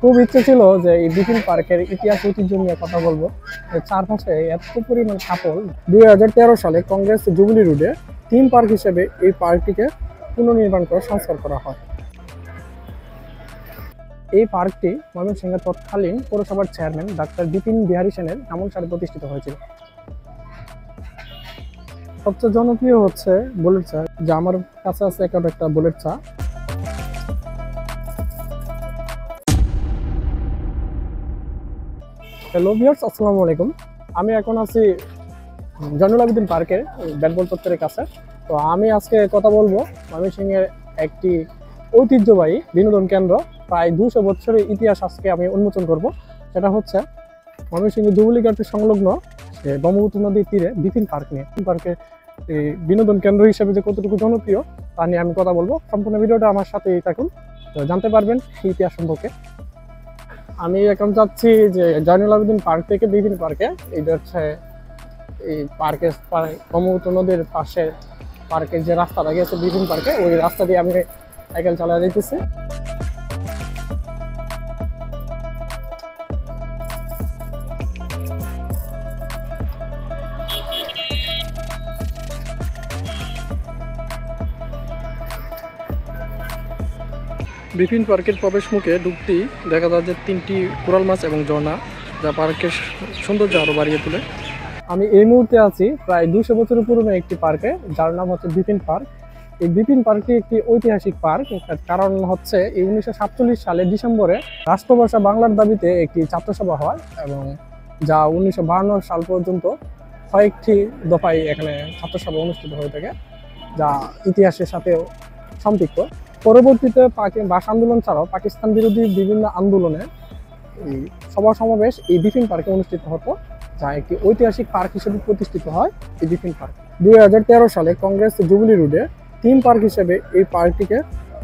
খুব ইচ্ছে ছিল যে এই বিপিন পার্কের ইতিহাস ঐতিহ্য নিয়ে কথা বলবো। চারপাশে এত পরিমাণ কাপল। 2013 সালে কংগ্রেস জুবিলি রোডে থিম পার্ক হিসেবে এই পার্কটিকে পুনর্নির্মাণ করে সংস্কার করা হয়। এই পার্কটি ময়মনসিংহের তৎকালীন পৌরসভার চেয়ারম্যান ডাক্তার বিপিন বিহারী সেনের আমলসালে প্রতিষ্ঠিত হয়েছিল। সবচেয়ে জনপ্রিয় হচ্ছে বুলেট চা, যা আমার কাছে আছে একটা বুলেট চা। হ্যালো ভিউয়ার্স, আসসালামু আলাইকুম। আমি এখন আছি জয়নুল আবেদিন পার্কের ব্যাটবল চত্বরের কাছে। তো আমি আজকে কথা বলবো ময়মনসিংহের একটি ঐতিহ্যবাহী বিনোদন কেন্দ্র, প্রায় 200 বছরের ইতিহাস আজকে আমি উন্মোচন করব। সেটা হচ্ছে ময়মনসিংহের ধুবুলিঘাটের সংলগ্ন ব্রহ্মপুত্র নদীর তীরে বিপিন পার্ক নিয়ে। পার্কে এই বিনোদন কেন্দ্র হিসেবে যে কতটুকু জনপ্রিয় তা নিয়ে আমি কথা বলবো। সম্পূর্ণ ভিডিওটা আমার সাথেই থাকুন, তো জানতে পারবেন এই ইতিহাস সম্পর্কে। আমি এখন যাচ্ছি যে জয়নুল আবেদিন পার্ক থেকে বিপিন পার্কে। এইটা হচ্ছে এই পার্কের ব্রহ্মপুত্র নদীর পাশে পার্কের যে রাস্তাটা গেছে বিপিন পার্কে, ওই রাস্তা দিয়ে আমি সাইকেল চালিয়ে যেতেছি। বিপিন পার্কের প্রবেশ মুখে ঢুকতেই দেখা যায় যে 3টি কোরাল মাছ এবং ঝর্ণা, যা পার্কের সৌন্দর্য আরো বাড়িয়ে তোলে। আমি এই মুহূর্তে আছি প্রায় 200 বছরের পুরনো একটি পার্কে, যার নাম হচ্ছে বিপিন পার্ক। এই বিপিন পার্কটি একটি ঐতিহাসিক পার্ক। কারণ হচ্ছে এই 1947 সালের ডিসেম্বরে রাষ্ট্রভাষা বাংলার দাবিতে একটি ছাত্রসভা হয়, এবং যা 1952 সাল পর্যন্ত কয়েকটি দফায় এখানে ছাত্রসভা অনুষ্ঠিত হয়ে থাকে, যা ইতিহাসের সাথে সম্পৃক্ত। পরবর্তীতে ভাষা আন্দোলন ছাড়াও পাকিস্তান বিরোধী বিভিন্ন আন্দোলনে এই সভা সমাবেশ এই বিপিন পার্কে অনুষ্ঠিত হতো, যা একটি ঐতিহাসিক পার্ক হিসেবে প্রতিষ্ঠিত হয় এই বিপিন পার্ক। 2013 সালে কংগ্রেস জুবিলি রোডে থিম পার্ক হিসেবে এই পার্কটিকে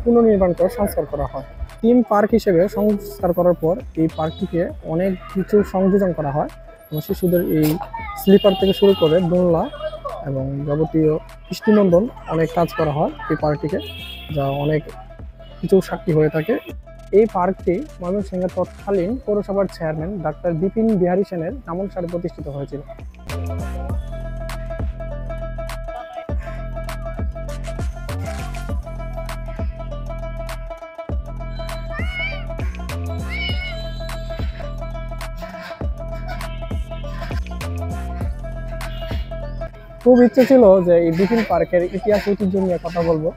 পুনর্নির্মাণ করে সংস্কার করা হয়। থিম পার্ক হিসেবে সংস্কার করার পর এই পার্কটিকে অনেক কিছু সংযোজন করা হয়। শিশুদের এই স্লিপার থেকে শুরু করে দোলনা এবং যাবতীয় কৃষ্টিনন্দন অনেক কাজ করা হয় এই পার্কটিকে, যা অনেক কিছু সাক্ষী হয়ে থাকে। এই পার্কটি ময়মনসিংহের তৎকালীন পৌরসভার চেয়ারম্যান ডাক্তার বিপিন বিহারী সেনের আমলসালে প্রতিষ্ঠিত হয়েছিল। খুব ইচ্ছে ছিল যে এই বিপিন পার্কের ইতিহাস ঐতিহ্য নিয়ে কথা বলবো।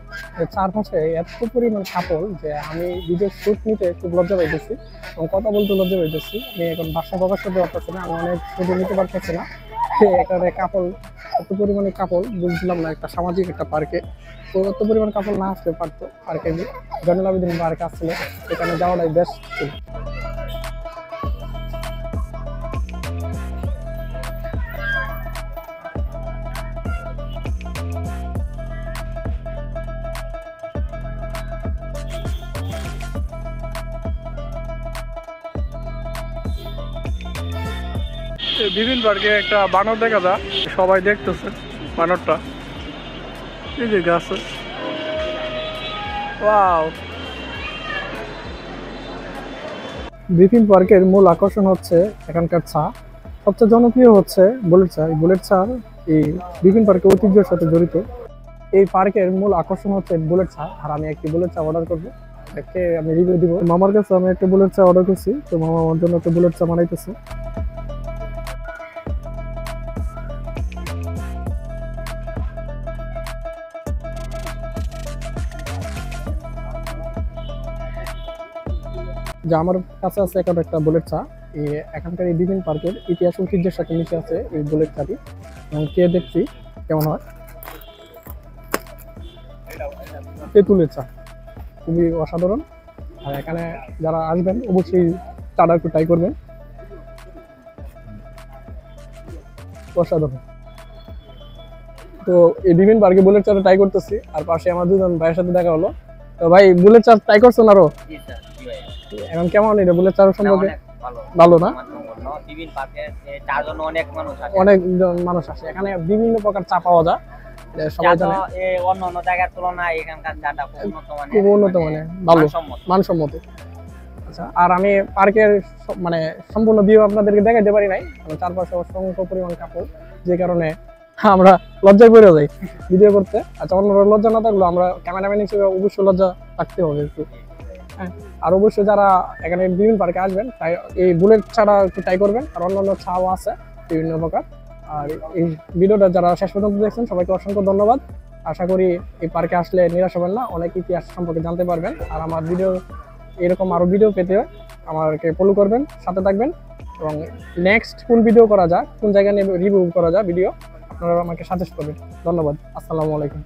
চারপাশে এত পরিমাণ কাপল যে আমি ভিডিও শুট নিতে খুব লজ্জা পাইতেছি এবং কথা বলতে লজ্জা পাইতেছি। আমি এখন বাসা প্রকাশ করতে পারতেছি না, আমি অনেক ছবি নিতে পারতেছি না। এখানে কাপল, এত পরিমাণে কাপল বুঝলাম না একটা সামাজিক একটা পার্কে তো এত পরিমাণ কাপল না আসতে পারতো। পার্কে জয়নুল আবেদিন পার্কে আসছিল, এখানে যাওয়াটাই বেস্ট ছিল। বিপিন পার্কে একটা বানর দেখা যায়, সবাই দেখতেছে বানরটা, এই যে গাছে। ওয়াও! বিপিন পার্কের মূল আকর্ষণ হচ্ছে এখানকার চা। সবচেয়ে জনপ্রিয় হচ্ছে বুলেট চা। এই বুলেট চা এই বিপিন পার্কের ঐতিহ্যের সাথে জড়িত। এই পার্কের মূল আকর্ষণ হচ্ছে বুলেট চা, আর আমি একটি বুলেট চা অর্ডার করবো, আমি রিভিউ দিব। মামার কাছে আমি একটা বুলেট চা অর্ডার করছি, তো মামা আমার জন্য একটা বুলেট চা বানাইতেছে। যা আমার কাছে আছে একটা বুলেট চা। এখানকার এই বিপিন পার্কের ইতিহাস ঐতিহ্যের সাথে মিশে আছে এই বুলেট চাটি, এবং খেয়ে দেখছি কেমন হয়। তেঁতুলের চা খুবই অসাধারণ, আর এখানে যারা আসবেন অবশ্যই চাটা একটু ট্রাই করবেন, অসাধারণ। তো এই বিপিন পার্কে বুলেট চাটা ট্রাই করতেছি, আর পাশে আমার দুজন ভাইয়ের সাথে দেখা হলো। তো ভাই, বুলেট চা ট্রাই করছেন আরো? এখন কেমন এটা বুলেট চা সম্পর্কে? ভালো না? অনেক মানুষ আসে এখানে, বিভিন্ন প্রকার চা পাওয়া যায়, সবাই জানে। অন্যান্য জায়গার তুলনায় এখানকার চাটা খুব উন্নত মানের, ভালো মানসম্মত। আচ্ছা, আর আমি পার্কের মানে সম্পূর্ণ ভিউ আপনাদেরকে দেখাইতে পারি নাই, কারণ চারপাশে অসংখ্য পরিমাণ কাপড়, যে কারণে আমরা লজ্জায় পড়ে যাই ভিডিও করতে। আচ্ছা, অন্যরা লজ্জা না থাকলেও আমরা ক্যামেরাম্যান হিসেবে অবশ্যই লজ্জা থাকতে হবে একটু। হ্যাঁ, আর অবশ্যই যারা এখানে বিভিন্ন পার্কে আসবেন তাই এই বুলেট ছাড়া একটু ট্রাই করবেন, আর অন্যান্য ছাও আছে বিভিন্ন প্রকার। আর এই ভিডিওটা যারা শেষ পর্যন্ত দেখছেন সবাইকে অসংখ্য ধন্যবাদ। আশা করি এই পার্কে আসলে নিরাশ হবেন না, অনেক ইতিহাস সম্পর্কে জানতে পারবেন। আর আমার ভিডিও এরকম আরো ভিডিও পেতে আমাকে ফলো করবেন, সাথে থাকবেন, এবং নেক্সট কোন ভিডিও করা যায়, কোন জায়গায় নিয়ে রিভিউ করা যায় ভিডিও, আপনারা আমাকে সাজেস্ট করবেন। ধন্যবাদ। আসসালামু আলাইকুম।